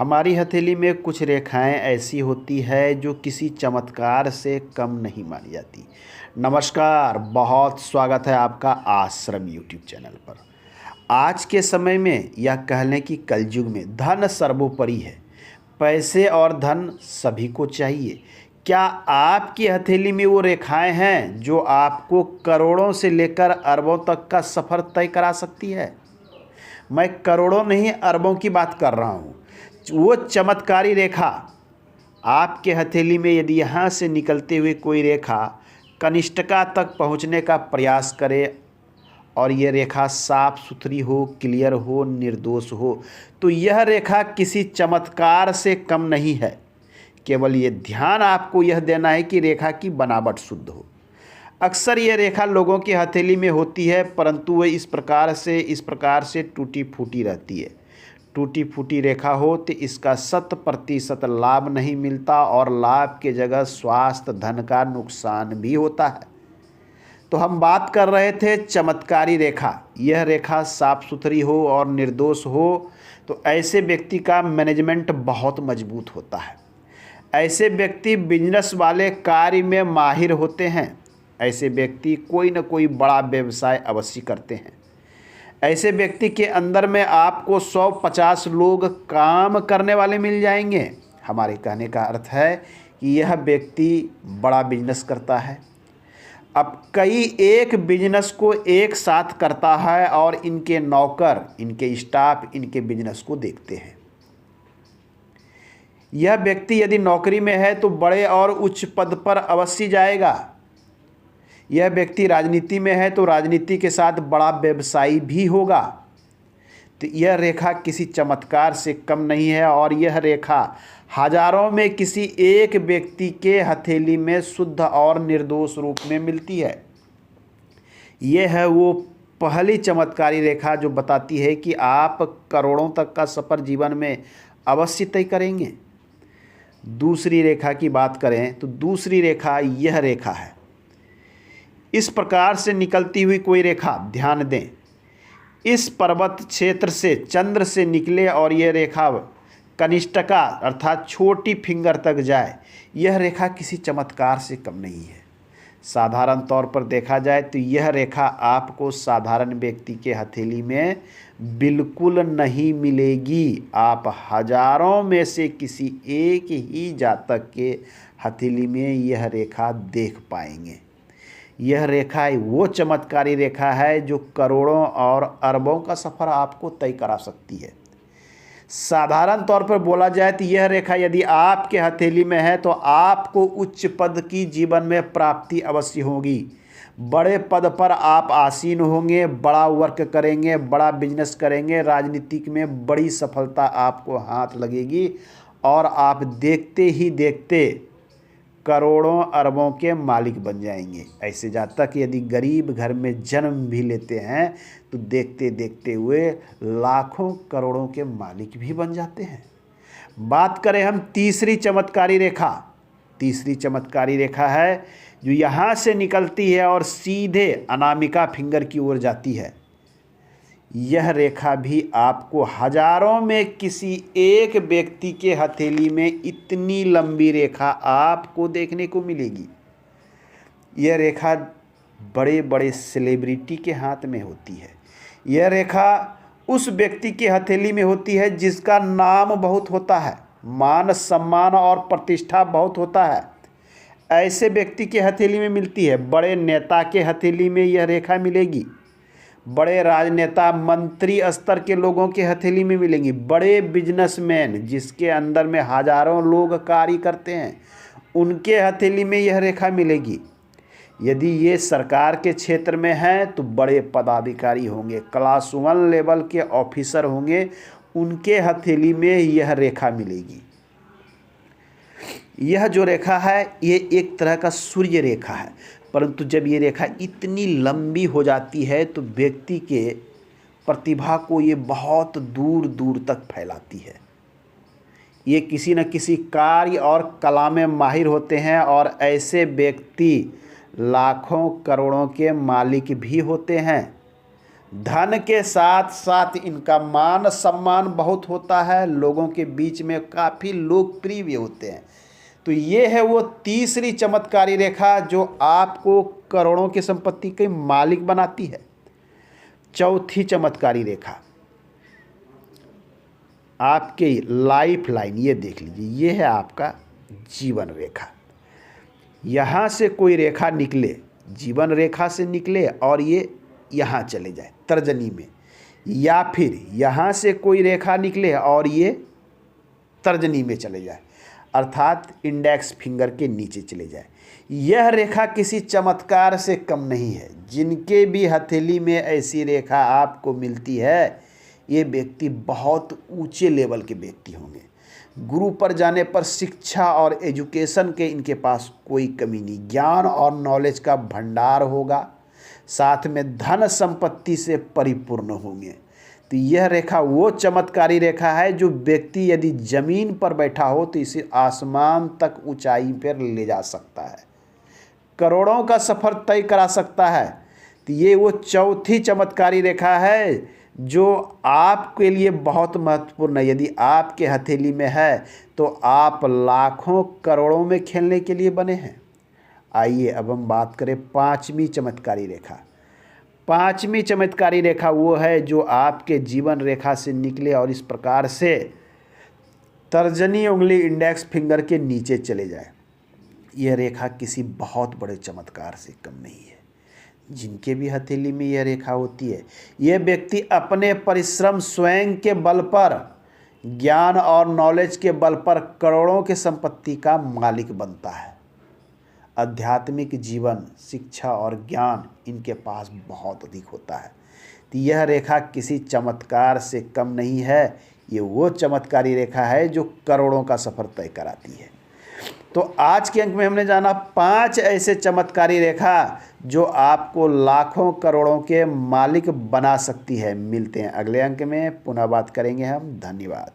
हमारी हथेली में कुछ रेखाएं ऐसी होती है जो किसी चमत्कार से कम नहीं मानी जाती। नमस्कार, बहुत स्वागत है आपका आश्रम यूट्यूब चैनल पर। आज के समय में या कह लें कि कलयुग में धन सर्वोपरि है। पैसे और धन सभी को चाहिए। क्या आपकी हथेली में वो रेखाएं हैं जो आपको करोड़ों से लेकर अरबों तक का सफ़र तय करा सकती है? मैं करोड़ों नहीं, अरबों की बात कर रहा हूँ। वो चमत्कारी रेखा आपके हथेली में यदि यहाँ से निकलते हुए कोई रेखा कनिष्ठिका तक पहुँचने का प्रयास करे और ये रेखा साफ सुथरी हो, क्लियर हो, निर्दोष हो, तो यह रेखा किसी चमत्कार से कम नहीं है। केवल ये ध्यान आपको यह देना है कि रेखा की बनावट शुद्ध हो। अक्सर यह रेखा लोगों की हथेली में होती है, परंतु वह इस प्रकार से टूटी फूटी रहती है। टूटी फूटी रेखा हो तो इसका 100% लाभ नहीं मिलता और लाभ के जगह स्वास्थ्य, धन का नुकसान भी होता है। तो हम बात कर रहे थे चमत्कारी रेखा। यह रेखा साफ सुथरी हो और निर्दोष हो तो ऐसे व्यक्ति का मैनेजमेंट बहुत मजबूत होता है। ऐसे व्यक्ति बिजनेस वाले कार्य में माहिर होते हैं। ऐसे व्यक्ति कोई न कोई बड़ा व्यवसाय अवश्य करते हैं। ऐसे व्यक्ति के अंदर में आपको 100-50 लोग काम करने वाले मिल जाएंगे। हमारे कहने का अर्थ है कि यह व्यक्ति बड़ा बिजनेस करता है। अब कई एक बिजनेस को एक साथ करता है और इनके नौकर, इनके स्टाफ इनके बिजनेस को देखते हैं। यह व्यक्ति यदि नौकरी में है तो बड़े और उच्च पद पर अवश्य जाएगा। यह व्यक्ति राजनीति में है तो राजनीति के साथ बड़ा व्यवसायी भी होगा। तो यह रेखा किसी चमत्कार से कम नहीं है और यह रेखा हजारों में किसी एक व्यक्ति के हथेली में शुद्ध और निर्दोष रूप में मिलती है। यह है वो पहली चमत्कारी रेखा जो बताती है कि आप करोड़ों तक का सफ़र जीवन में अवश्य तय करेंगे। दूसरी रेखा की बात करें तो दूसरी रेखा यह रेखा है। इस प्रकार से निकलती हुई कोई रेखा, ध्यान दें, इस पर्वत क्षेत्र से चंद्र से निकले और यह रेखा कनिष्ठिका अर्थात छोटी फिंगर तक जाए, यह रेखा किसी चमत्कार से कम नहीं है। साधारण तौर पर देखा जाए तो यह रेखा आपको साधारण व्यक्ति के हथेली में बिल्कुल नहीं मिलेगी। आप हजारों में से किसी एक ही जातक के हथेली में यह रेखा देख पाएंगे। यह रेखा वो चमत्कारी रेखा है जो करोड़ों और अरबों का सफ़र आपको तय करा सकती है। साधारण तौर पर बोला जाए तो यह रेखा यदि आपके हथेली में है तो आपको उच्च पद की जीवन में प्राप्ति अवश्य होगी। बड़े पद पर आप आसीन होंगे, बड़ा वर्क करेंगे, बड़ा बिजनेस करेंगे, राजनीतिक में बड़ी सफलता आपको हाथ लगेगी और आप देखते ही देखते करोड़ों अरबों के मालिक बन जाएंगे। ऐसे जातक यदि गरीब घर में जन्म भी लेते हैं तो देखते देखते हुए लाखों करोड़ों के मालिक भी बन जाते हैं। बात करें हम तीसरी चमत्कारी रेखा। तीसरी चमत्कारी रेखा है जो यहाँ से निकलती है और सीधे अनामिका फिंगर की ओर जाती है। यह रेखा भी आपको हजारों में किसी एक व्यक्ति के हथेली में इतनी लंबी रेखा आपको देखने को मिलेगी। यह रेखा बड़े बड़े सेलिब्रिटी के हाथ में होती है। यह रेखा उस व्यक्ति के हथेली में होती है जिसका नाम बहुत होता है, मान सम्मान और प्रतिष्ठा बहुत होता है। ऐसे व्यक्ति के हथेली में मिलती है। बड़े नेता के हथेली में यह रेखा मिलेगी। बड़े राजनेता, मंत्री स्तर के लोगों के हथेली में मिलेंगी। बड़े बिजनेसमैन जिसके अंदर में हजारों लोग कार्य करते हैं, उनके हथेली में यह रेखा मिलेगी। यदि ये सरकार के क्षेत्र में है तो बड़े पदाधिकारी होंगे, क्लास 1 लेवल के ऑफिसर होंगे, उनके हथेली में यह रेखा मिलेगी। यह जो रेखा है ये एक तरह का सूर्य रेखा है, परंतु जब ये रेखा इतनी लंबी हो जाती है तो व्यक्ति के प्रतिभा को ये बहुत दूर दूर तक फैलाती है। ये किसी न किसी कार्य और कला में माहिर होते हैं और ऐसे व्यक्ति लाखों करोड़ों के मालिक भी होते हैं। धन के साथ साथ इनका मान सम्मान बहुत होता है, लोगों के बीच में काफ़ी लोकप्रिय भी होते हैं। तो ये है वो तीसरी चमत्कारी रेखा जो आपको करोड़ों की संपत्ति के मालिक बनाती है। चौथी चमत्कारी रेखा आपके लाइफ लाइन, ये देख लीजिए, ये है आपका जीवन रेखा। यहाँ से कोई रेखा निकले, जीवन रेखा से निकले और ये यहाँ चले जाए तर्जनी में, या फिर यहाँ से कोई रेखा निकले और ये तर्जनी में चले जाए, अर्थात इंडेक्स फिंगर के नीचे चले जाए। यह रेखा किसी चमत्कार से कम नहीं है। जिनके भी हथेली में ऐसी रेखा आपको मिलती है, ये व्यक्ति बहुत ऊंचे लेवल के व्यक्ति होंगे। गुरु पर जाने पर शिक्षा और एजुकेशन के इनके पास कोई कमी नहीं, ज्ञान और नॉलेज का भंडार होगा, साथ में धन संपत्ति से परिपूर्ण होंगे। तो यह रेखा वो चमत्कारी रेखा है जो व्यक्ति यदि जमीन पर बैठा हो तो इसे आसमान तक ऊंचाई पर ले जा सकता है, करोड़ों का सफ़र तय करा सकता है। तो ये वो चौथी चमत्कारी रेखा है जो आपके लिए बहुत महत्वपूर्ण है। यदि आपके हथेली में है तो आप लाखों करोड़ों में खेलने के लिए बने हैं। आइए अब हम बात करें पांचवी चमत्कारी रेखा। पांचवी चमत्कारी रेखा वो है जो आपके जीवन रेखा से निकले और इस प्रकार से तर्जनी उंगली इंडेक्स फिंगर के नीचे चले जाए। यह रेखा किसी बहुत बड़े चमत्कार से कम नहीं है। जिनके भी हथेली में यह रेखा होती है, यह व्यक्ति अपने परिश्रम स्वयं के बल पर, ज्ञान और नॉलेज के बल पर करोड़ों की संपत्ति का मालिक बनता है। आध्यात्मिक जीवन, शिक्षा और ज्ञान इनके पास बहुत अधिक होता है। तो यह रेखा किसी चमत्कार से कम नहीं है। ये वो चमत्कारी रेखा है जो करोड़ों का सफ़र तय कराती है। तो आज के अंक में हमने जाना 5 ऐसे चमत्कारी रेखा जो आपको लाखों करोड़ों के मालिक बना सकती है। मिलते हैं अगले अंक में, पुनः बात करेंगे हम। धन्यवाद।